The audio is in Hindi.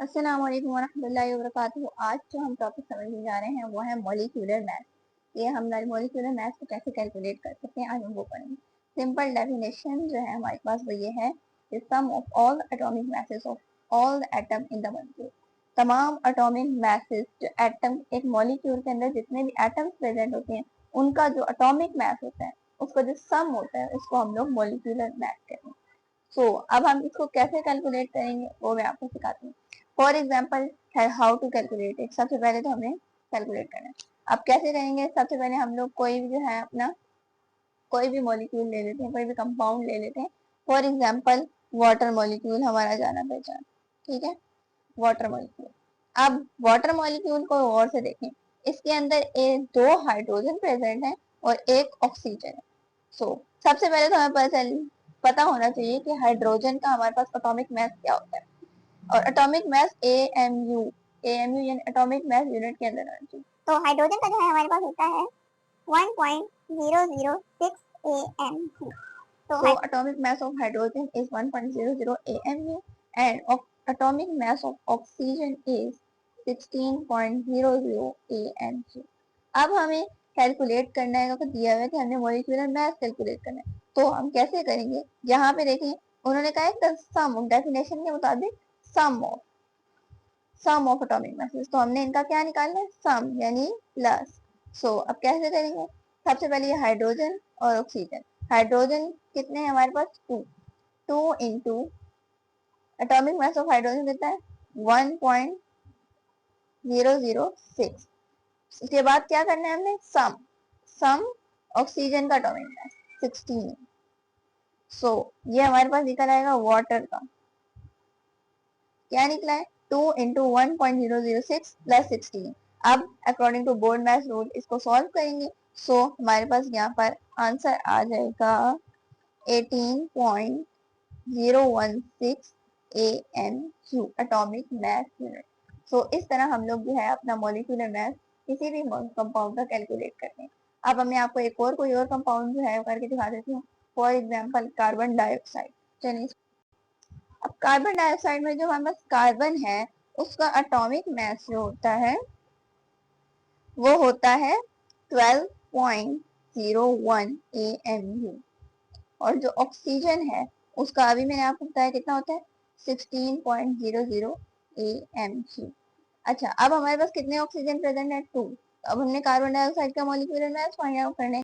अस्सलाम वालेकुम वरहमतुल्लाहि वबरकातुहू। आज जो हम टॉपिक समझने जा रहे हैं वो है मॉलिक्यूलर मैथ। ये हम मॉलिक्यूलर मैथ को कैसे कैलकुलेट कर सकते हैं आज हम वो पढ़ेंगे। सिंपल डेफिनेशन जो है हमारे पास वो ये है, sum of all atomic masses of all the atom in the molecule. तमाम एटॉमिक मैसेज जो एटम एक मॉलिक्यूल के अंदर जितने भी एटम्स प्रेजेंट होते हैं उनका जो एटॉमिक मैस होता है उसका जो सम होता है उसको हम लोग मॉलिक्यूलर मैथ कहते हैं। अब हम इसको कैसे कैलकुलेट करेंगे वो मैं आपको सिखाती हूँ। For example how to calculate it. सबसे पहले तो हमें कैलकुलेट करना है। अब कैसे करेंगे, सबसे पहले हम लोग कोई भी जो है अपना कोई भी मॉलिक्यूल ले लेते हैं, कोई भी कंपाउंड ले लेते हैं। फॉर एग्जाम्पल वाटर मॉलिक्यूल हमारा जाना पहचान, ठीक है, वाटर मॉलिक्यूल। अब वाटर मॉलिक्यूल को और से देखें, इसके अंदर दो हाइड्रोजन प्रेजेंट है और एक ऑक्सीजन है। सबसे पहले तो हमें पता होना चाहिए कि हाइड्रोजन का हमारे पास एटॉमिक मास क्या होता है। और एटॉमिक मास एएमयू यानी एटॉमिक मास यूनिट के अंदर आना चाहिए। तो हाइड्रोजन का जो है हमारे पास होता है 1.006 AMU। तो atomic mass of hydrogen is 1.00 AMU and of atomic mass of oxygen is 16.00 AMU। अब हमें कैलकुलेट करना है, तो दिया हुआ है कि हमने मॉलिक्यूलर मास कैलकुलेट करना है। तो हम कैसे करेंगे, यहाँ पे देखें उन्होंने कहा है सम ऑफ, डेफिनेशन के मुताबिक सम ऑफ एटॉमिक मासेस। तो हमने इनका क्या निकालना है, सम यानी प्लस। अब कैसे करेंगे, सबसे पहले ये हाइड्रोजन और ऑक्सीजन। हाइड्रोजन कितने हैं हमारे पास, two into atomic mass of hydrogen कितना है 1.006। इसके बाद क्या करना है हमने, सम सम ऑक्सीजन का एटॉमिक मास 16। ये हमारे पास निकल आएगा वाटर का, क्या निकला है 2 × 1.006 प्लस 16। अब according to BODMAS rule इसको सॉल्व करेंगे। हमारे पास यहाँ पर आंसर आ जाएगा 18.016 AMU एटॉमिक मैथ यूनिट। इस तरह हम लोग जो है अपना मॉलिक्यूलर मैथ किसी भी कंपाउंड का कैलकुलेट करते हैं। अब मैं आपको एक और कोई और कंपाउंड जो है करके दिखा देती हूँ। For example carbon dioxide. चलिए, अब कार्बन डाइऑक्साइड में जो हमारे पास कार्बन है उसका एटॉमिक मास जो होता है वो होता है 12.01 AMU। और जो ऑक्सीजन है उसका अभी मैंने आपको बताया कितना होता है 16.00 AMU। अच्छा, अब हमारे पास कितने ऑक्सीजन प्रेजेंट है, 2। अब हमने कार्बन डाइऑक्साइड का मॉलिक्यूलर मास फाइंड आउट करने